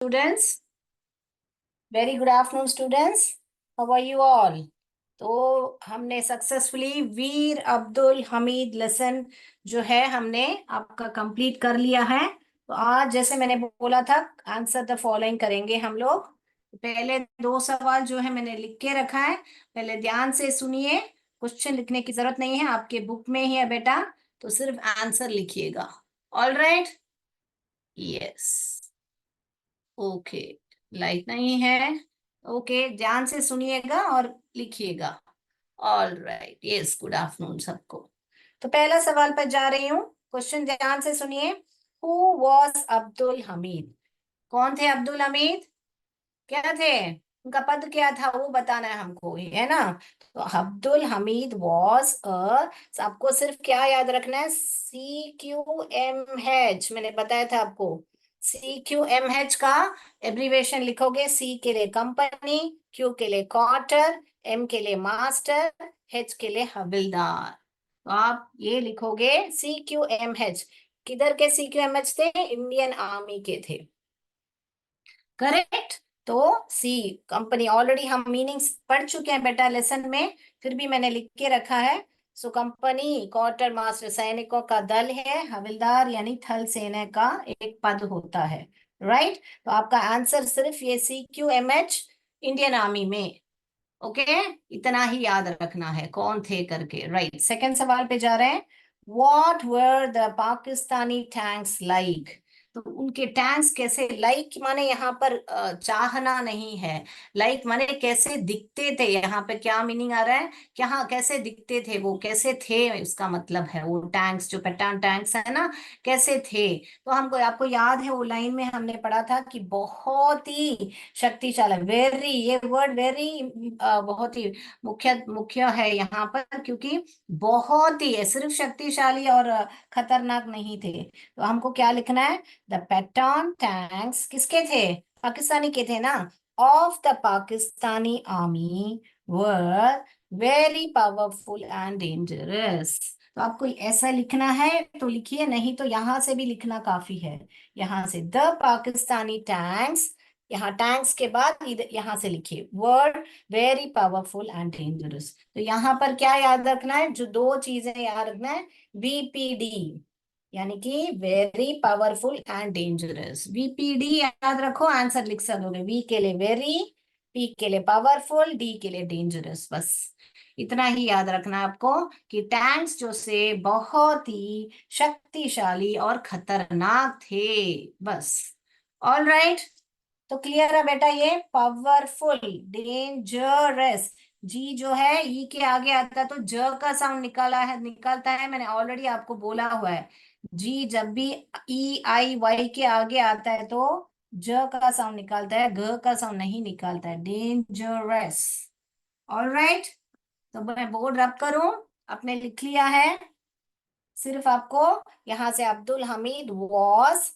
Students, very good afternoon students. How are you all? तो हमने successfully वीर Abdul Hamid lesson जो है हमने आपका कंप्लीट कर लिया है। तो आज जैसे मैंने बोला था आंसर द फॉलोइंग करेंगे हम लोग। पहले दो सवाल जो है मैंने लिख के रखा है, पहले ध्यान से सुनिए। क्वेश्चन लिखने की जरूरत नहीं है, आपके बुक में ही है बेटा, तो सिर्फ आंसर लिखिएगा। All right, yes, okay, light नहीं है। ओके, ध्यान से सुनिएगा और लिखिएगा। All right, yes, good afternoon सबको। तो पहला सवाल पर जा रही हूँ, क्वेश्चन ध्यान से सुनिए। Who was Abdul Hamid? कौन थे अब्दुल हमीद? क्या थे? उनका पद क्या था वो बताना है हमको, है ना? तो अब्दुल हमीद वॉज आपको सिर्फ क्या याद रखना है? CQMH, मैंने बताया था आपको। CQMH का एब्रीवेशन लिखोगे। C के लिए कंपनी, Q के लिए क्वार्टर, M के लिए मास्टर, H के लिए हविलदार। तो आप ये लिखोगे CQMH। किधर के CQMH थे? इंडियन आर्मी के थे। करेक्ट। तो सी कंपनी, ऑलरेडी हम मीनिंग्स पढ़ चुके हैं बेटा लेसन में, फिर भी मैंने लिख के रखा है। सो कंपनी क्वार्टर मास्टर सैनिकों का दल है, हविलदार यानी थल सेना का एक पद होता है। राइट, तो आपका आंसर सिर्फ ये CQMH इंडियन आर्मी में। ओके, इतना ही याद रखना है कौन थे करके। राइट, सेकंड सवाल पे जा रहे हैं। What were the Pakistani tanks like? तो उनके टैंक्स कैसे, लाइक माने यहाँ पर चाहना नहीं है, लाइक माने कैसे दिखते थे। यहाँ पे क्या मीनिंग आ रहा है? क्या, हाँ, कैसे दिखते थे वो, कैसे थे उसका मतलब है। वो टैंक्स जो पठान टैंक्स है ना, कैसे थे? तो हमको, आपको याद है वो लाइन में हमने पढ़ा था कि बहुत ही शक्तिशाली, वेरी, ये वर्ड वेरी बहुत ही मुख्य मुख्य है यहाँ पर, क्योंकि बहुत ही है, सिर्फ शक्तिशाली और खतरनाक नहीं थे। तो हमको क्या लिखना है? द पैटर्न टैंक्स किसके थे? पाकिस्तानी के थे ना। Of the Pakistani army were very powerful and dangerous. तो आपको ऐसा लिखना है तो लिखिए, नहीं तो यहां से भी लिखना काफी है। यहां से द पाकिस्तानी टैंक्स, यहाँ टैंक्स के बाद इधर यहाँ से लिखिए word very powerful and dangerous. तो यहाँ पर क्या याद रखना है? जो दो चीजें याद रखना है, VPD यानी कि very powerful and dangerous. VPD याद रखो, आंसर लिख सकोगे। V के लिए वेरी, P के लिए पावरफुल, D के लिए डेंजरस। बस इतना ही याद रखना है आपको कि टैंक्स जो से बहुत ही शक्तिशाली और खतरनाक थे। बस। ऑल राइट, तो क्लियर है बेटा? ये पावरफुल, डेंजरस, जी जो है ई के आगे आता है तो ज का साउंड निकालता है। मैंने ऑलरेडी आपको बोला हुआ है, जी जब भी EIY के आगे आता है तो ज का साउंड निकालता है, घ का साउंड नहीं निकालता है। डेंजरस। ऑल राइट, तो मैं बोर्ड रब करूं, आपने लिख लिया है। सिर्फ आपको यहां से Abdul Hamid was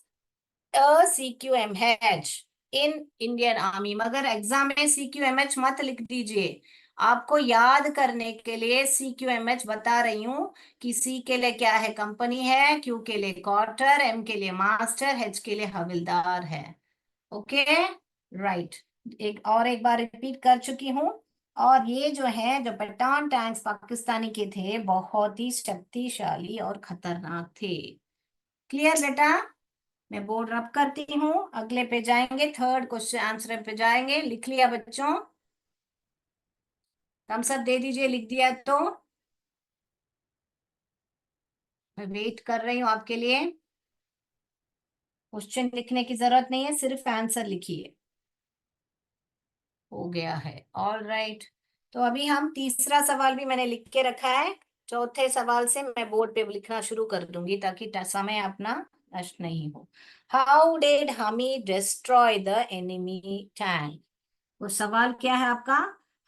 CQMH in Indian army, मगर एग्जाम में CQMH मत लिख दीजिए। आपको याद करने के लिए CQMH बता रही हूँ कि C के लिए क्या है? कंपनी है, Q के लिए क्वार्टर, M के लिए मास्टर, H के लिए हविलदार है। ओके, राइट, एक बार रिपीट कर चुकी हूँ। और ये जो है, जो पठान टैंक्स पाकिस्तानी के थे, बहुत ही शक्तिशाली और खतरनाक थे। क्लियर बेटा? मैं बोर्ड रब करती हूँ, अगले पे जाएंगे, थर्ड क्वेश्चन आंसर पे जाएंगे। लिख लिया बच्चों? थम्स अप दे दीजिए, लिख दिया तो। मैं वेट कर रही हूँ आपके लिए। क्वेश्चन लिखने की जरूरत नहीं है, सिर्फ आंसर लिखिए। हो गया है, ऑल राइट। तो अभी हम तीसरा सवाल भी मैंने लिख के रखा है। चौथे सवाल से मैं बोर्ड पे लिखना शुरू कर दूंगी ताकि समय अपना नष्ट नहीं हो। How did Hamid destroy the enemy tank? वो सवाल क्या है आपका?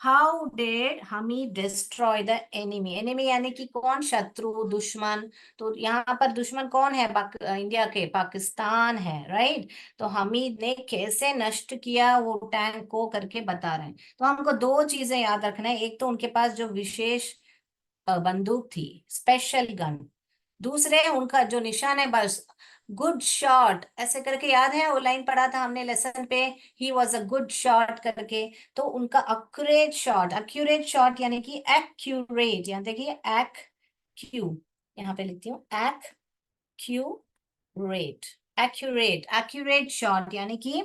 How did Hamid destroy the enemy? Enemy यानी कि कौन? शत्रु, दुश्मन। तो यहाँ पर दुश्मन कौन है? इंडिया के पाकिस्तान है। राइट, तो हमीद ने कैसे नष्ट किया वो टैंक को करके बता रहे हैं। तो हमको दो चीजें याद रखना है, एक तो उनके पास जो विशेष बंदूक थी, स्पेशल गन। दूसरे उनका जो निशानेबाज गुड शॉट ऐसे करके, याद है वो लाइन पढ़ा था हमने लेसन पे, he was a good shot करके। तो उनका एक्यूरेट शॉट यानी कि एक्यूरेट, यहाँ देखिए क्यू, यहाँ पे लिखती हूँ एक्यूरेट, एक्यूरेट शॉट यानी कि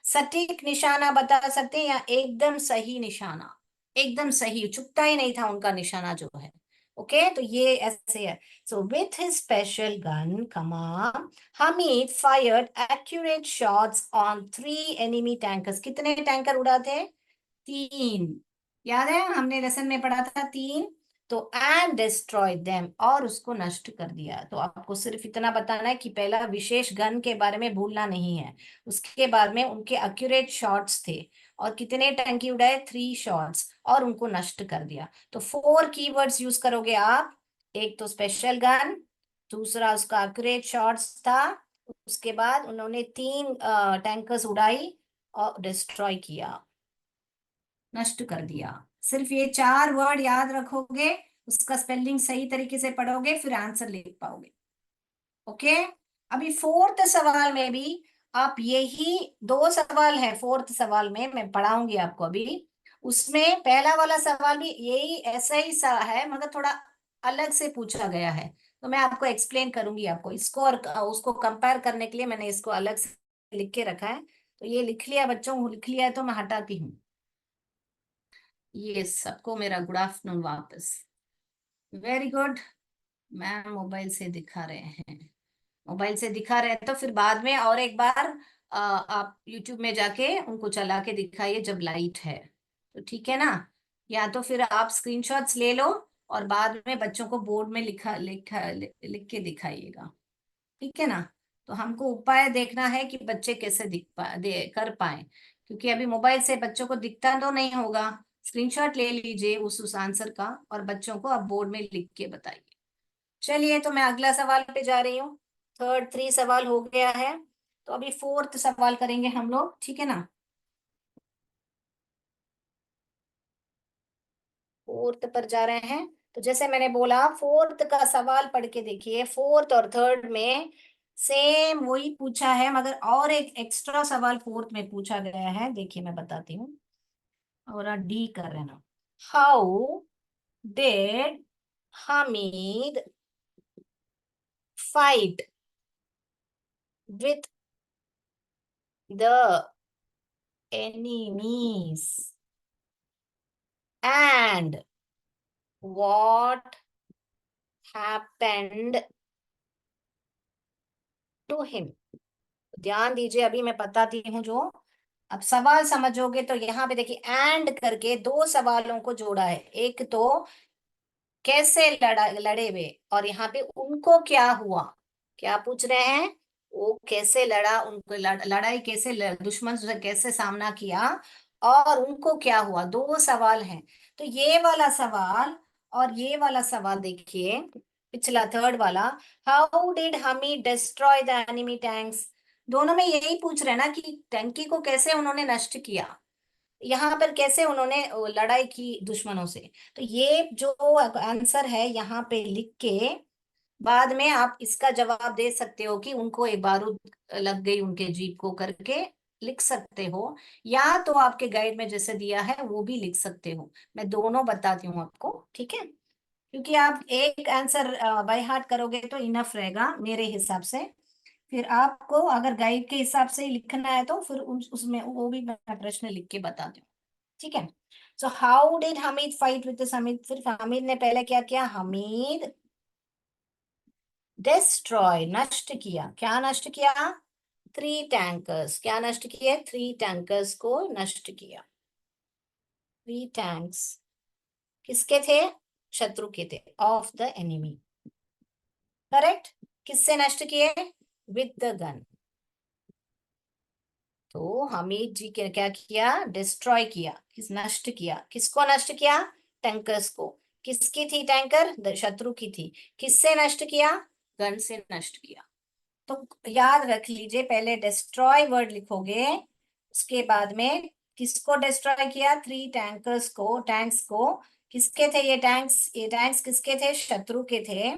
सटीक निशाना बता सकते हैं, या एकदम सही निशाना, एकदम सही, चुकता ही नहीं था उनका निशाना जो है। ओके, तो ये ऐसे है। So with his special gun command, Hamid fired accurate shots on 3 enemy tankers. कितने टैंकर उड़ा थे? 3। याद है हमने लेसन में पढ़ा था 3। तो एंड डिस्ट्रॉयड देम, और उसको नष्ट कर दिया। तो आपको सिर्फ इतना बताना है कि पहला विशेष गन के बारे में भूलना नहीं है। उसके बाद में उनके एक्यूरेट शॉट्स थे, और कितने टंकी उड़ाए? 3 शॉट्स, और उनको नष्ट कर दिया। तो 4 कीवर्ड्स यूज करोगे आप। एक तो स्पेशल गन, दूसरा उसका एक्यूरेट शॉट्स था, उसके बाद उन्होंने 3 टैंकर्स उड़ाई और डिस्ट्रॉय किया, नष्ट कर दिया। सिर्फ ये 4 वर्ड याद रखोगे, उसका स्पेलिंग सही तरीके से पढ़ोगे, फिर आंसर लिख पाओगे। ओके, अभी फोर्थ सवाल में भी आप यही 2 सवाल है। फोर्थ सवाल में मैं पढ़ाऊंगी आपको अभी। उसमें पहला वाला सवाल भी यही ऐसा ही सा है, मगर थोड़ा अलग से पूछा गया है। तो मैं आपको एक्सप्लेन करूंगी आपको इसको, और उसको कंपेयर करने के लिए मैंने इसको अलग से लिख के रखा है। तो ये लिख लिया बच्चों, लिख लिया है तो मैं हटाती हूँ। ये सबको मेरा गुड आफ्टरनून वापस। Very good. मैम मोबाइल से दिखा रहे हैं, मोबाइल से दिखा रहे हैं तो फिर बाद में और एक बार आप यूट्यूब में जाके उनको चला के दिखाइए जब लाइट है, तो ठीक है ना। या तो फिर आप स्क्रीनशॉट्स ले लो और बाद में बच्चों को बोर्ड में लिख के दिखाइएगा, ठीक है ना। तो हमको उपाय देखना है कि बच्चे कैसे कर पाए, क्योंकि अभी मोबाइल से बच्चों को दिखता तो नहीं होगा। स्क्रीनशॉट ले लीजिए उस आंसर का, और बच्चों को आप बोर्ड में लिख के बताइए। चलिए, तो मैं अगला सवाल पे जा रही हूँ। थर्ड 3 सवाल हो गया है, तो अभी फोर्थ सवाल करेंगे हम लोग, ठीक है ना। फोर्थ पर जा रहे हैं। तो जैसे मैंने बोला, फोर्थ का सवाल पढ़ के देखिए। फोर्थ और थर्ड में सेम वही पूछा है, मगर और एक एक्स्ट्रा सवाल फोर्थ में पूछा गया है। देखिए मैं बताती हूँ, और डी कर रहे ना। How did Hamid fight with the enemies, and what happened to him? ध्यान दीजिए, अभी मैं बताती हूँ जो। अब सवाल समझोगे तो यहाँ पे देखिए, एंड करके 2 सवालों को जोड़ा है। एक तो कैसे लड़े वे, और यहाँ पे उनको क्या हुआ। क्या पूछ रहे हैं? वो कैसे लड़ा, उनको लड़ाई कैसे, दुश्मन से कैसे सामना किया, और उनको क्या हुआ। 2 सवाल हैं। तो ये वाला सवाल और ये वाला सवाल देखिए, पिछला थर्ड वाला, हाउ डिड हमी डिस्ट्रॉय द एनिमी टैंक्स। दोनों में यही पूछ रहे हैं ना कि टंकी को कैसे उन्होंने नष्ट किया, यहाँ पर कैसे उन्होंने लड़ाई की दुश्मनों से। तो ये जो आंसर है यहाँ पे लिख के बाद में आप इसका जवाब दे सकते हो कि उनको एक बारूद लग गई उनके जीप को करके लिख सकते हो, या तो आपके गाइड में जैसे दिया है वो भी लिख सकते हो। मैं दोनों बताती हूँ आपको, ठीक है। क्योंकि आप एक आंसर बाय हार्ट करोगे तो इनफ रहेगा मेरे हिसाब से। फिर आपको अगर गाइड के हिसाब से ही लिखना है तो फिर उसमें वो भी मैं प्रश्न लिख के बताती हूँ, ठीक है। So how did Hamid fight with Hamid, सिर्फ हमीद ने पहले क्या किया, हमीद डिस्ट्रॉय नष्ट किया। क्या नष्ट किया? 3 टैंकर्स। क्या नष्ट किए? 3 टैंकर्स को नष्ट किया। 3 टैंक्स किसके थे? शत्रु के थे, ऑफ द एनिमी। करेक्ट। किससे नष्ट किए? With the gun. तो हमीद जी के क्या किया? डिस्ट्रॉय किया, नष्ट किया। किसको नष्ट किया? टैंकर्स को। किसकी थी टैंकर? शत्रु की थी। किससे नष्ट किया? गन से नष्ट किया। तो याद रख लीजिए, पहले डिस्ट्रॉय वर्ड लिखोगे, उसके बाद में किसको डिस्ट्रॉय किया? 3 टैंकर्स को, टैंक्स को। किसके थे ये टैंक्स? ये टैंक्स किसके थे? शत्रु के थे।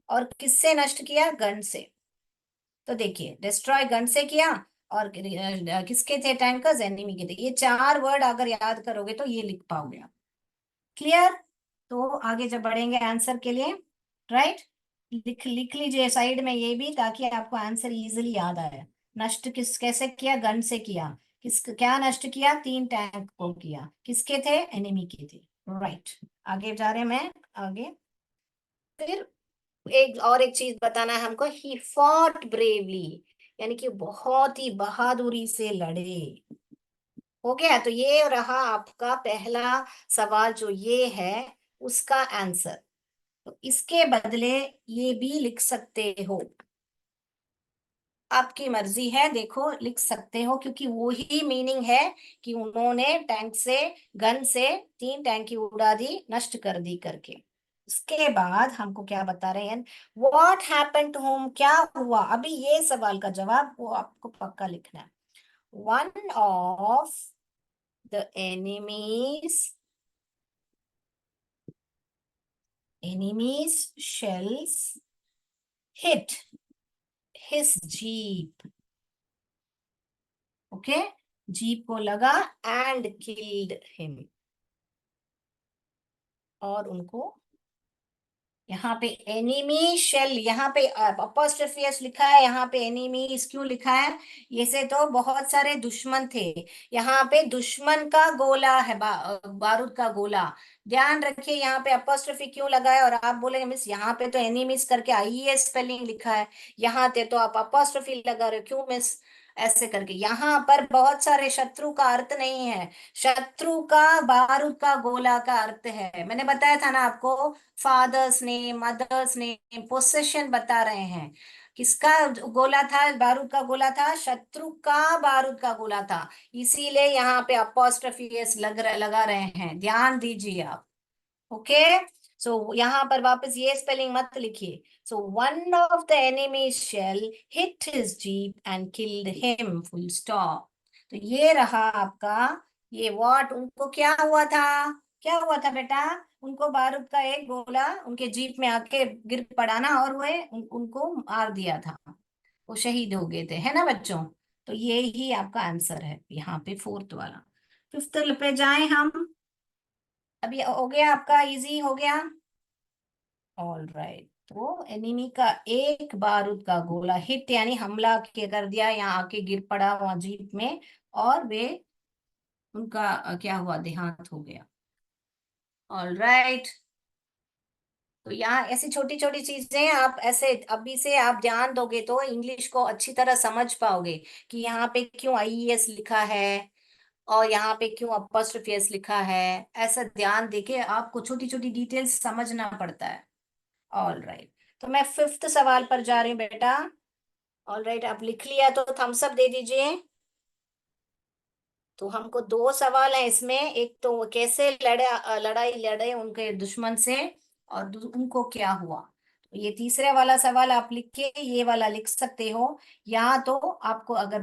और किससे नष्ट किया? गन से। तो देखिए डिस्ट्रॉय गन से किया, और किसके थे टैंकर्स, एनिमी के थे। ये 4 वर्ड अगर याद करोगे तो ये लिख पाओगे आप। क्लियर? तो आगे जब बढ़ेंगे आंसर के लिए, राइट, लिख लिख लीजिए साइड में ये भी, ताकि आपको आंसर इजीली याद आए। नष्ट किस कैसे किया, गन से किया। किस क्या नष्ट किया, 3 टैंक को किया, किसके थे, एनिमी के थे। राइट, आगे जा रहे हैं मैं आगे। फिर एक चीज बताना है हमको, ही फॉट ब्रेवली, यानी कि बहुत ही बहादुरी से लड़े। हो गया, तो ये रहा आपका पहला सवाल जो ये है उसका आंसर। तो इसके बदले ये भी लिख सकते हो, आपकी मर्जी है, देखो लिख सकते हो, क्योंकि वो ही मीनिंग है कि उन्होंने टैंक से, गन से 3 टैंक की उड़ा दी, नष्ट कर दी करके। उसके बाद हमको क्या बता रहे हैं, व्हाट हैपेंड टू होम, क्या हुआ। अभी ये सवाल का जवाब वो आपको पक्का लिखना है। One of the enemies shells hit his jeep, okay, jeep को लगा एंड किल्ड हिम, और उनको, यहाँ पे एनिमी शेल, यहाँ पे अपॉस्ट्रोफी एस लिखा है, यहाँ पे एनिमीज क्यों लिखा है, ये से तो बहुत सारे दुश्मन थे, यहाँ पे दुश्मन का गोला है, बारूद का गोला। ध्यान रखिए यहाँ पे अपॉस्ट्रोफी क्यों लगा है, और आप बोलेंगे मिस यहाँ पे तो एनिमीज करके आईएएस स्पेलिंग लिखा है, यहाँ पे तो आप अपॉस्ट्रोफी लगा रहे हो क्यों मिस, ऐसे करके। यहाँ पर बहुत सारे शत्रु का अर्थ नहीं है, शत्रु का बारूद का गोला का अर्थ है। मैंने बताया था ना आपको, father's name, mother's name, possession बता रहे हैं। किसका गोला था, बारूद का गोला था, शत्रु का बारूद का गोला था, इसीलिए यहाँ पे अपॉस्ट्रोफी एस लगा रहे हैं, ध्यान दीजिए आप। ओके, सो यहाँ पर वापस ये स्पेलिंग मत लिखिए। So one of the enemy shell hit his jeep and killed him, full stop. तो ये रहा आपका, ये व्हाट, उनको क्या हुआ था, क्या हुआ था बेटा, उनको बारूद का एक गोला उनके जीप में आके गिर पड़ा ना, और उनको मार दिया था, वो शहीद हो गए थे, है ना बच्चों। तो ये ही आपका आंसर है यहाँ पे, फोर्थ वाला। फिफ्थ पे जाएं हम, अभी हो गया आपका, इजी हो गया। ऑल राइट, तो एनिमी का एक बारूद का गोला हिट यानी हमला के कर दिया, यहाँ आके गिर पड़ा वहां जीप में, और वे, उनका क्या हुआ, देहांत हो गया। ऑल राइट, तो यहाँ ऐसी छोटी छोटी चीजें आप ऐसे अभी से आप ध्यान दोगे तो इंग्लिश को अच्छी तरह समझ पाओगे, कि यहाँ पे क्यों आईईएस लिखा है, और यहाँ पे क्यों अपॉस्ट्रोफी एस लिखा है। ऐसा ध्यान देके आपको छोटी छोटी डिटेल्स समझना पड़ता है। ऑल राइट, तो मैं फिफ्थ सवाल पर जा रही हूँ बेटा। ऑल राइट, आप लिख लिया तो थम्स अप दे दीजिए। तो हमको 2 सवाल है इसमें, एक तो वो कैसे लड़ाई लड़े उनके दुश्मन से, और उनको क्या हुआ। तो ये तीसरे वाला सवाल आप लिख के ये वाला लिख सकते हो, या तो आपको अगर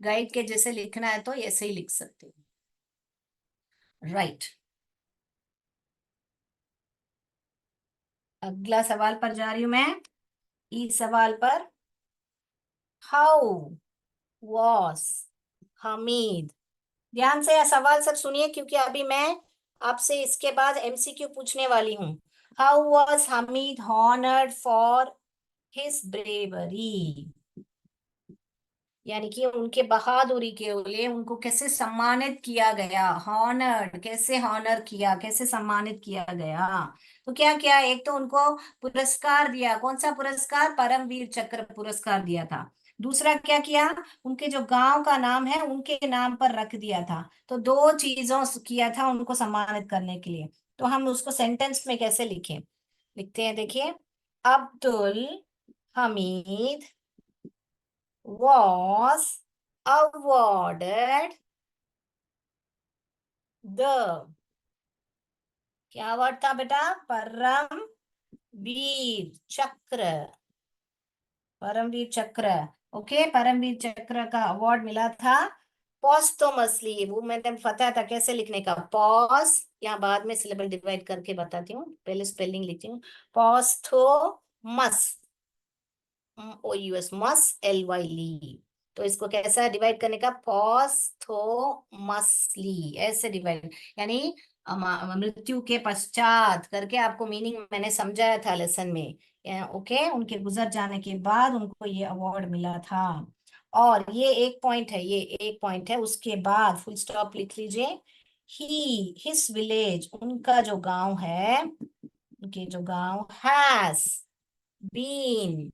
गाइड के जैसे लिखना है तो ऐसे ही लिख सकते हो। राइट, अगला सवाल पर जा रही हूं मैं, इस सवाल पर, हाउ वॉस हमीद, ध्यान से यह सवाल सब सुनिए, क्योंकि अभी मैं आपसे इसके बाद एमसीक्यू पूछने वाली हूँ। How was Hamid honoured for his bravery, यानी कि उनके बहादुरी के लिए उनको कैसे सम्मानित किया गया, हॉनर्ड, कैसे हॉनर किया, कैसे सम्मानित किया गया। तो क्या किया, एक तो उनको पुरस्कार दिया, कौन सा पुरस्कार, परमवीर चक्र पुरस्कार दिया था। दूसरा क्या किया, उनके जो गांव का नाम है उनके नाम पर रख दिया था। तो 2 चीजों से किया था उनको सम्मानित करने के लिए। तो हम उसको सेंटेंस में कैसे लिखें, लिखते हैं, देखिए, Abdul Hamid was awarded the, क्या वर्ड था बेटा, परम वीर चक्र, परमवीर चक्र। ओके, परमवीर चक्र का अवार्ड मिला था पॉस्टोमसली, वो मैंने बताया था कैसे लिखने का, पॉस, यहाँ बाद में सिलेबल डिवाइड करके बताती हूँ, पहले स्पेलिंग लिखती हूँ, पॉस्टोमस, ओ यू एस, मस, एल वाई, ली। तो इसको कैसा डिवाइड करने का, पॉस्थोमसली, ऐसे डिवाइड, यानी मृत्यु के पश्चात करके आपको मीनिंग मैंने समझाया था लेसन में। ओके, उनके गुजर जाने के बाद उनको ये अवार्ड मिला था। और ये एक पॉइंट है, ये एक पॉइंट है, उसके बाद फुल स्टॉप लिख लीजिए। ही हिस विलेज, उनका जो गांव है, उनके जो गांव, हैज बीन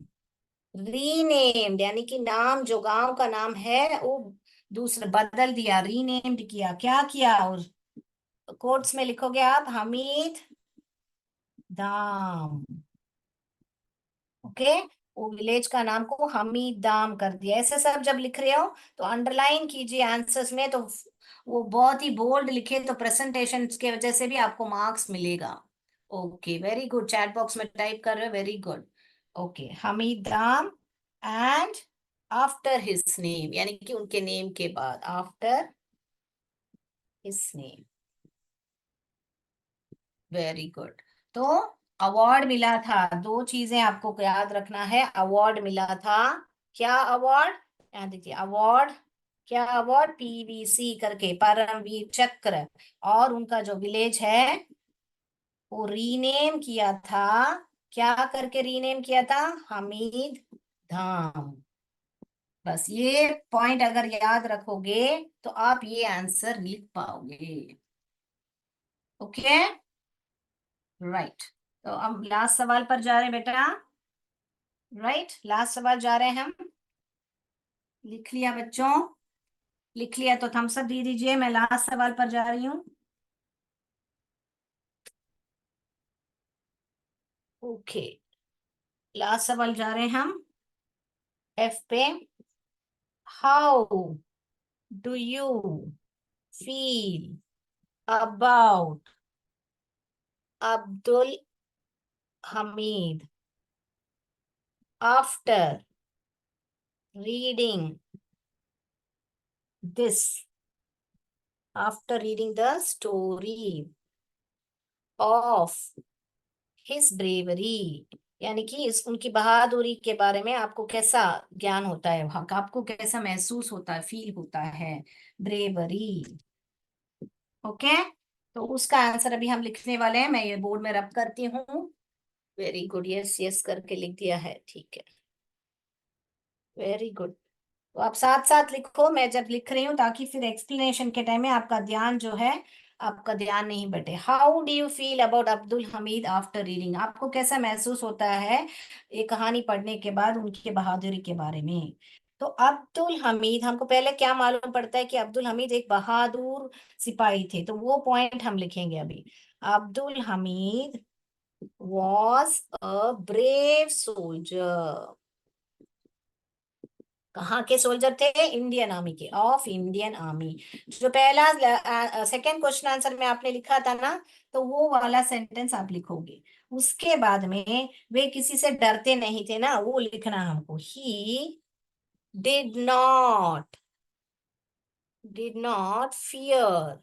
रीनेम्ड, यानी कि नाम, जो गांव का नाम है वो दूसरा बदल दिया, रीनेम्ड किया, क्या किया, और कोट्स में लिखोगे आप, हमीद दाम। ओके, वो विलेज का नाम को हमीदाम कर दिया। ऐसे सब जब लिख रहे हो तो अंडरलाइन कीजिए आंसर्स में, तो वो बहुत ही बोल्ड लिखे, तो प्रेजेंटेशन के वजह से भी आपको मार्क्स मिलेगा। Okay, very good, chat box में टाइप कर रहे हो, वेरी गुड। ओके, हमीदाम एंड आफ्टर हिज नेम, यानी कि उनके नेम के बाद, after his name, very good. तो अवार्ड मिला था, दो चीजें आपको याद रखना है, अवार्ड मिला था। क्या अवार्ड, याद देखिए, अवार्ड, क्या अवार्ड, पीवीसी करके, परमवीर चक्र। और उनका जो विलेज है वो रीनेम किया था, क्या करके रीनेम किया था, हमीद धाम। बस ये पॉइंट अगर याद रखोगे तो आप ये आंसर लिख पाओगे। Okay, right. तो अब लास्ट सवाल पर जा रहे हैं बेटा, राइट, लास्ट सवाल जा रहे हैं हम। लिख लिया बच्चों, लिख लिया तो थम्स अप दे दीजिए, मैं लास्ट सवाल पर जा रही हूँ। ओके, लास्ट सवाल जा रहे हैं हम, एफ पे। How do you feel about Abdul Hamid after reading this, after reading the story of his bravery, यानी कि इस उनकी बहादुरी के बारे में आपको कैसा ज्ञान होता है, आपको कैसा महसूस होता है, फील होता है, ब्रेवरी। ओके, तो उसका आंसर अभी हम लिखने वाले हैं, मैं ये बोर्ड में रब करती हूँ। वेरी गुड, यस यस करके लिख दिया है, ठीक है, वेरी गुड। तो आप साथ साथ लिखो, मैं जब लिख रही हूँ, ताकि फिर एक्सप्लेनेशन के टाइम में आपका ध्यान जो है, आपका ध्यान नहीं बटे। How do you feel about Abdul Hamid after reading, आपको कैसा महसूस होता है ये कहानी पढ़ने के बाद उनकी बहादुरी के बारे में। तो अब्दुल हमीद, हमको पहले क्या मालूम पड़ता है कि अब्दुल हमीद एक बहादुर सिपाही थे, तो वो पॉइंट हम लिखेंगे अभी। Abdul Hamid was a brave soldier, कहाँ के सोल्जर थे, इंडियन आर्मी के, ऑफ इंडियन आर्मी। जो पहला सेकंड क्वेश्चन आंसर में आपने लिखा था ना, तो वो वाला सेंटेंस आप लिखोगे। उसके बाद में, वे किसी से डरते नहीं थे ना, वो लिखना हमको। He did not, did not fear,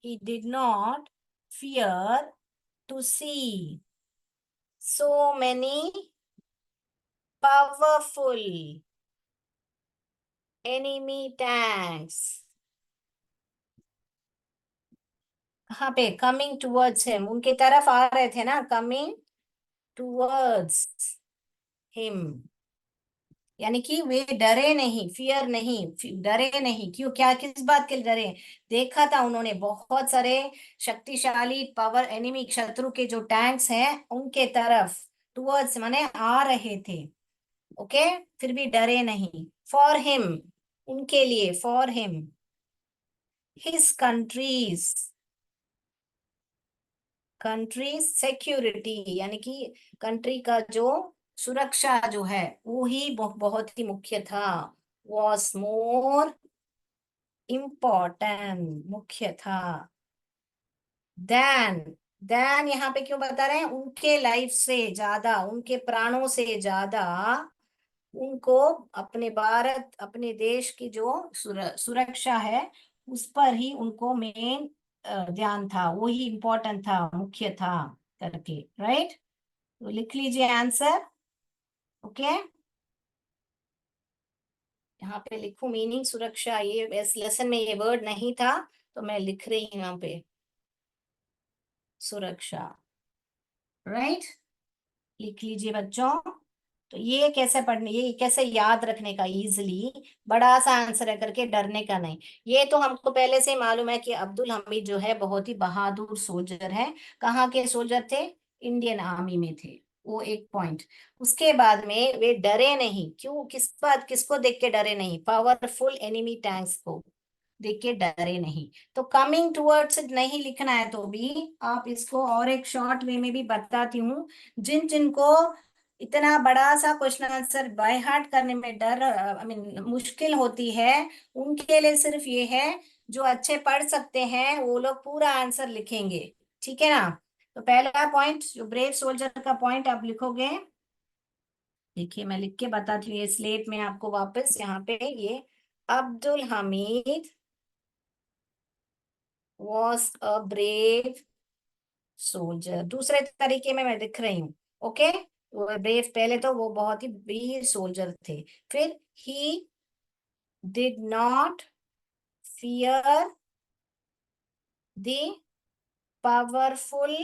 he did not fear to see so many powerful enemy tanks. कहाँ पे, कमिंग टूवर्ड्स हिम, उनके तरफ आ रहे थे ना, कमिंग टूवर्ड्स हिम, यानी कि वे डरे नहीं, फियर नहीं, डरे नहीं, क्यों, क्या, किस बात के लिए डरे, देखा था उन्होंने बहुत सारे शक्तिशाली पावर एनिमी, शत्रु के जो टैंक्स हैं उनके तरफ, टूवर्ड्स माने आ रहे थे। ओके, फिर भी डरे नहीं, फॉर हिम, उनके लिए, for him, his countries, country security, यानी कि कंट्री का जो सुरक्षा जो है वो ही बहुत ही मुख्य था, वॉज मोर इम्पोर्टेंट, मुख्य था, देन, देन यहाँ पे क्यों बता रहे हैं, उनके लाइफ से ज्यादा, उनके प्राणों से ज्यादा उनको अपने भारत, अपने देश की जो सुरक्षा है उस पर ही उनको मेन ध्यान था, वो ही इम्पोर्टेंट था, मुख्य था करके, राइट। तो लिख लीजिए आंसर। ओके, यहाँ पे लिखूं मीनिंग सुरक्षा, ये इस लेसन में ये वर्ड नहीं था तो मैं लिख रही हूँ यहाँ पे सुरक्षा। राइट, लिख लीजिए बच्चों। तो ये कैसे पढ़ने, ये कैसे याद रखने का इजीली, बड़ा सा आंसर है करके डरने का नहीं। ये तो हमको पहले से ही मालूम है कि अब्दुल हमीद जो है बहुत ही बहादुर सोल्जर है। कहाँ के सोल्जर थे? इंडियन आर्मी में थे। वो एक पॉइंट। उसके बाद में वे डरे नहीं, क्यों, किस बात, किसको देख के डरे नहीं? पावरफुल एनिमी टैंक्स को देख के डरे नहीं। तो कमिंग टुवर्ड्स नहीं लिखना है तो भी आप इसको और एक शॉर्ट वे में भी बताती हूँ। जिन जिनको इतना बड़ा सा क्वेश्चन आंसर बाय हार्ट करने में डर, आई मीन मुश्किल होती है, उनके लिए सिर्फ ये है, जो अच्छे पढ़ सकते हैं वो लोग पूरा आंसर लिखेंगे। ठीक है ना? तो पहला पॉइंट जो ब्रेव सोल्जर का पॉइंट आप लिखोगे, देखिए मैं लिख के बताती हूँ ये स्लेट में आपको वापस यहाँ पे, ये Abdul Hamid was a brave soldier। दूसरे तरीके में मैं लिख रही हूँ। ओके, वो ब्रेव, पहले तो वो बहुत ही वीर सोल्जर थे। फिर he did not fear the powerful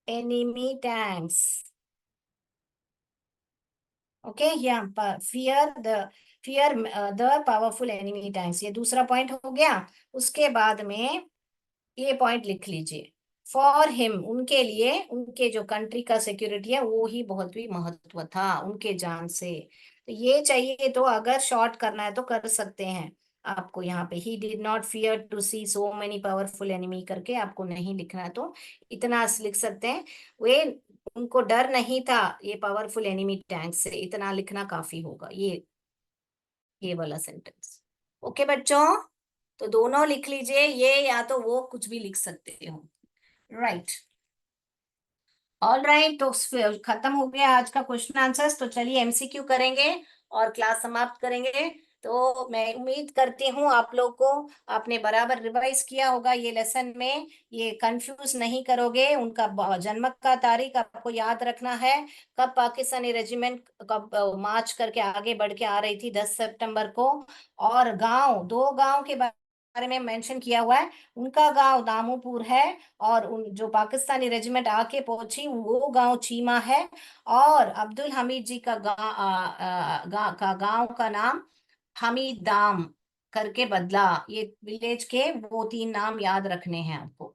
enemy tanks। Okay, यहाँ fear the powerful enemy tanks, ये दूसरा पॉइंट हो गया। उसके बाद में ये पॉइंट लिख लीजिए, फॉर हिम, उनके लिए, उनके जो कंट्री का सिक्योरिटी है वो ही बहुत भी महत्व था उनके जान से। तो ये चाहिए तो अगर शॉर्ट करना है तो कर सकते हैं। आपको यहाँ पे he did not fear to see so many powerful enemy करके आपको नहीं लिखना है तो इतना लिख सकते हैं, वे, उनको डर नहीं था ये पावरफुल एनिमी टैंक से, इतना लिखना काफी होगा ये वाला सेंटेंस। ओके बच्चों, तो दोनों लिख लीजिए, ये या तो वो कुछ भी लिख सकते हो। राइट, ऑल राइट, तो खत्म हो गया आज का क्वेश्चन आंसर्स। तो चलिए एमसीक्यू करेंगे और क्लास समाप्त करेंगे। तो मैं उम्मीद करती हूँ आप लोग को, आपने बराबर रिवाइज किया होगा ये लेसन में, ये कंफ्यूज नहीं करोगे। उनका जन्म का तारीख आपको याद रखना है, कब पाकिस्तानी रेजिमेंट कब मार्च करके आगे बढ़ के आ रही थी, 10 सितंबर को। और गांव, दो गांव के बारे में मेंशन किया हुआ है। उनका गांव दामोपुर है, और उन जो पाकिस्तानी रेजिमेंट आके पहुंची वो गांव चीमा है। और अब्दुल हमीद जी का गांव का नाम हमीद दाम करके बदला। ये विलेज के वो तीन नाम याद रखने हैं आपको।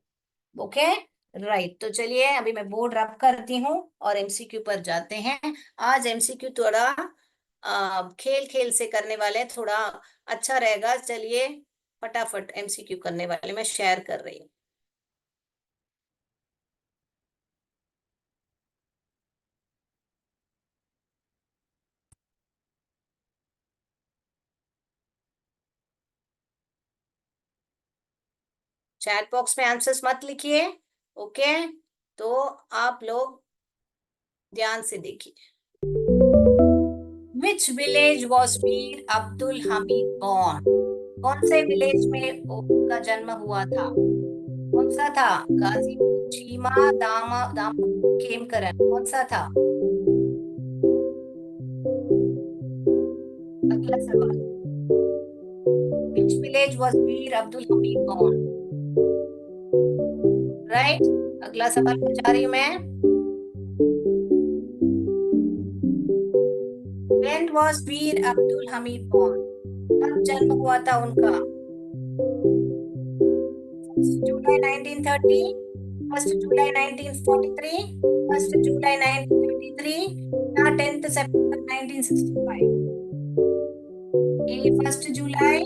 ओके, राइट, तो चलिए अभी मैं बोर्ड रब करती हूँ और एमसीक्यू पर जाते हैं। आज एमसीक्यू थोड़ा खेल खेल से करने वाले हैं, थोड़ा अच्छा रहेगा। चलिए फटाफट एमसीक्यू करने वाले मैं शेयर कर रही हूँ। चैट बॉक्स में आंसर्स मत लिखिए। ओके, तो आप लोग ध्यान से देखिए। Which village was Veer Abdul Hamid born? कौन से विलेज में उनका जन्म हुआ था? कौन सा था? गाजीपुर, चीमा, दामा, खेमकरन, कौन सा था? अगला सवाल, which village was Veer Abdul Hamid born? Right, अगला सवाल पर जा रही हूँ मैं। When was Veer Abdul Hamid born? कब जन्म हुआ था उनका? जुलाई 1930, 1 जुलाई 1943, 1 जुलाई 1933 या 10 सितंबर 1965? ए 1 जुलाई,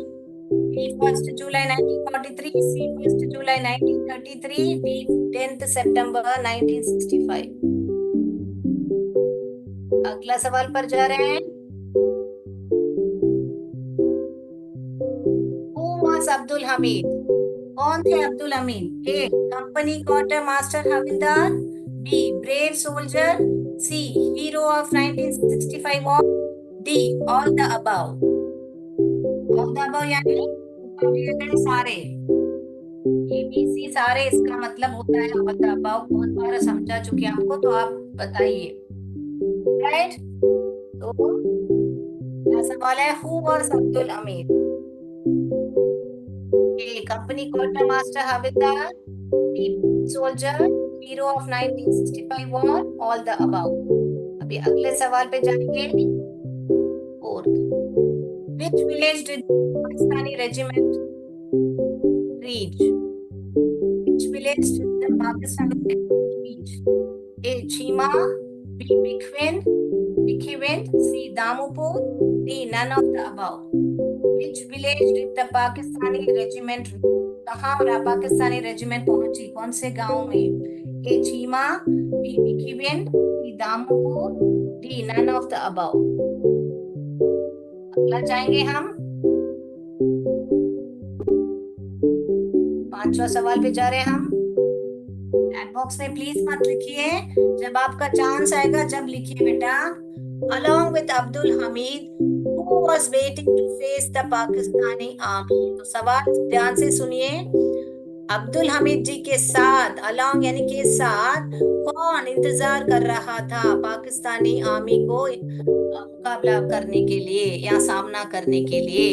बी 1 जुलाई 1943, सी 1 जुलाई 1933, डी 10 सितंबर 1965। अगला सवाल पर जा रहे हैं। Who was Abdul Hamid? कौन थे Abdul Hamid? A company quarter master havildar, B brave soldier, C hero of 1965 war, D all the above. All the above यानी ऊपर दिए गए सारे, एबीसी सारे, इसका मतलब होता है ऑल द अबव। बहुत बार समझा चुके हैं आपको, तो आप बताइए। राइट, तो क्या सवाल है? Who was Abdul Hamid? A company quarter master हवलदार, B soldier, hero of 1965 war, all the above. अभी अगले सवाल पे जाएंगे। Fourth, which village did Pakistani regiment reach? Which village did the Pakistani regiment reach? A. Chima, B. Bikhivind, C. Damupur, D. None of the above. Which village did the Pakistani regiment reach? कहाँ Pakistani regiment पहुंची? कौन से गांव में? A Cheema, B Bhikhiwind, C Damopur, D none of the above. अगला जाएंगे हम। पांचवा सवाल पे जा रहे हैं हम। चैट बॉक्स में प्लीज मत लिखिए, जब आपका चांस आएगा जब लिखिए बेटा। Along with Abdul Hamid, who was waiting to face the Pakistani army? तो सवाल ध्यान से सुनिए। अब्दुल हमीद जी के साथ, along यानी के साथ, कौन इंतजार कर रहा था पाकिस्तानी आर्मी को मुकाबला करने के लिए या सामना करने के लिए?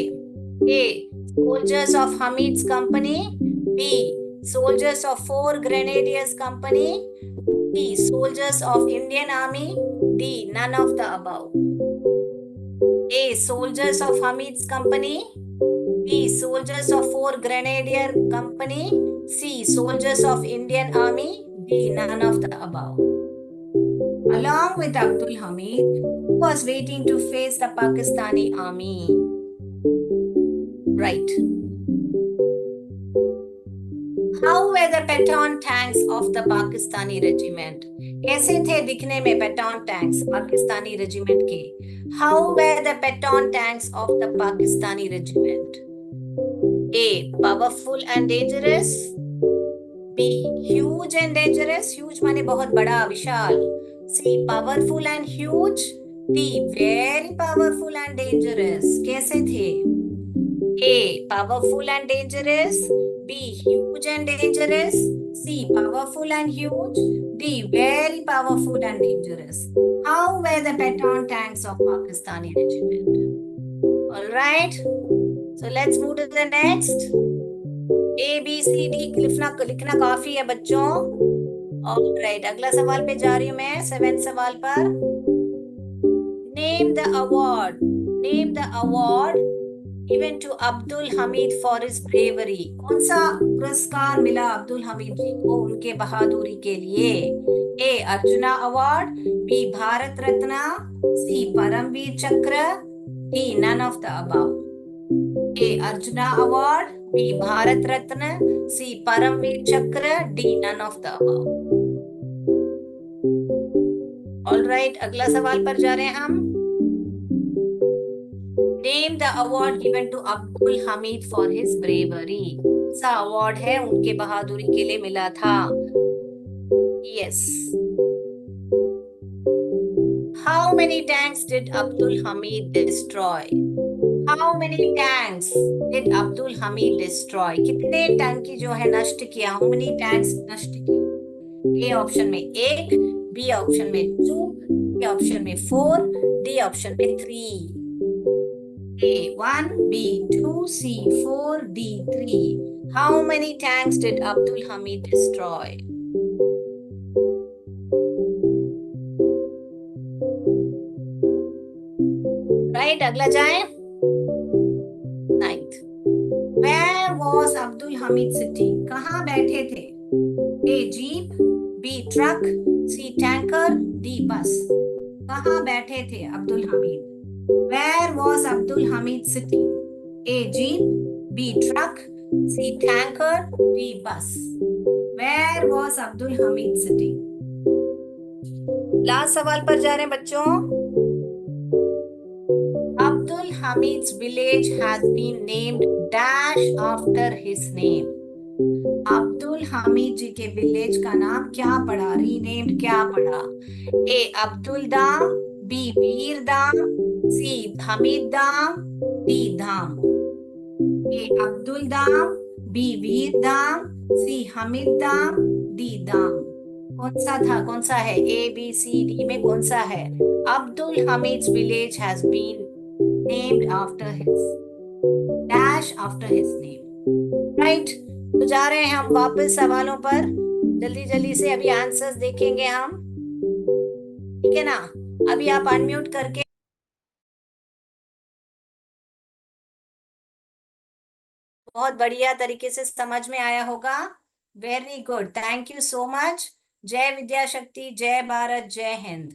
A soldiers of Hamid's company, B soldiers of 4 grenadiers company, C soldiers of Indian army, D none of the above. A soldiers of Hamid's company, B. Soldiers of 4 Grenadier Company, C. Soldiers of Indian Army, D. None of the above. Along with Abdul Hamid, who was waiting to face the Pakistani army? Right. How were the Patton tanks of the Pakistani regiment? कैसे थे दिखने में Patton tanks Pakistani regiment के? How were the Patton tanks of the Pakistani regiment? A. Powerful and dangerous, B. Huge and dangerous, huge माने बहुत बड़ा विशाल, C. Powerful and huge, D. Very powerful and dangerous। कैसे थे? A. Powerful and dangerous, B. Huge and dangerous, C. Powerful and huge, D. Very powerful and dangerous। How were the Patton tanks of Pakistani regiment? All right, so let's move to the next। A B C D लिखना काफी है बच्चों। All right, अगला सवाल पे जा रही हूँ मैं, 7th सवाल पर। Name the award given to Abdul Hamid for his bravery। कौन सा पुरस्कार मिला अब्दुल हमीद जी को उनके बहादुरी के लिए? A Arjuna award, B Bharat Ratna, C Paramvir Chakra, D none of the above. A Arjuna award, B Bharat Ratna, C Paramvir Chakra, D none of the above. Alright, अगला सवाल पर जा रहे हैं हम। Name the award given to Abdul Hamid for his bravery. सा अवार्ड है उनके बहादुरी के लिए मिला था? Yes. How many tanks did Abdul Hamid destroy? How many tanks did Abdul Hamid destroy? कितने टैंकी जो है नष्ट किया? How many tanks नष्ट किया? ए ऑप्शन में 1, बी ऑप्शन में 2, सी ऑप्शन में 4, डी ऑप्शन में 3। A 1, B 2, C 4, D 3। How many tanks did Abdul Hamid destroy? Right, अगला जाए। Where was Abdul Hamid sitting? कहाँ बैठे थे? A jeep, B truck, C tanker, D bus। कहाँ बैठे थे Abdul Hamid? Where was Abdul Hamid sitting? A jeep, B truck, C tanker, D bus। Where was Abdul Hamid sitting? Last सवाल पर जा रहे हैं बच्चों। Abdul Hamid's village has been named dash after his name। Abdul Hamid जी के विलेज का नाम क्या पड़ा? रीनेम्ड क्या पड़ा? ए अब्दुल धाम, बी वीर धाम, सी हमीद धाम, डी धाम। ए अब्दुल धाम, बी वीर धाम, सी हमीद धाम, डी धाम। कौन सा है? ए बी सी डी में कौन सा है? Abdul Hamid's village has been named after his dash after his name, right? तो जा रहे हैं हम वापस सवालों पर, जल्दी जल्दी से अभी आंसर्स देखेंगे हम, ठीक है ना? अभी आप अनम्यूट करके, बहुत बढ़िया तरीके से समझ में आया होगा। Very good, thank you so much. जय विद्या शक्ति, जय भारत, जय हिंद।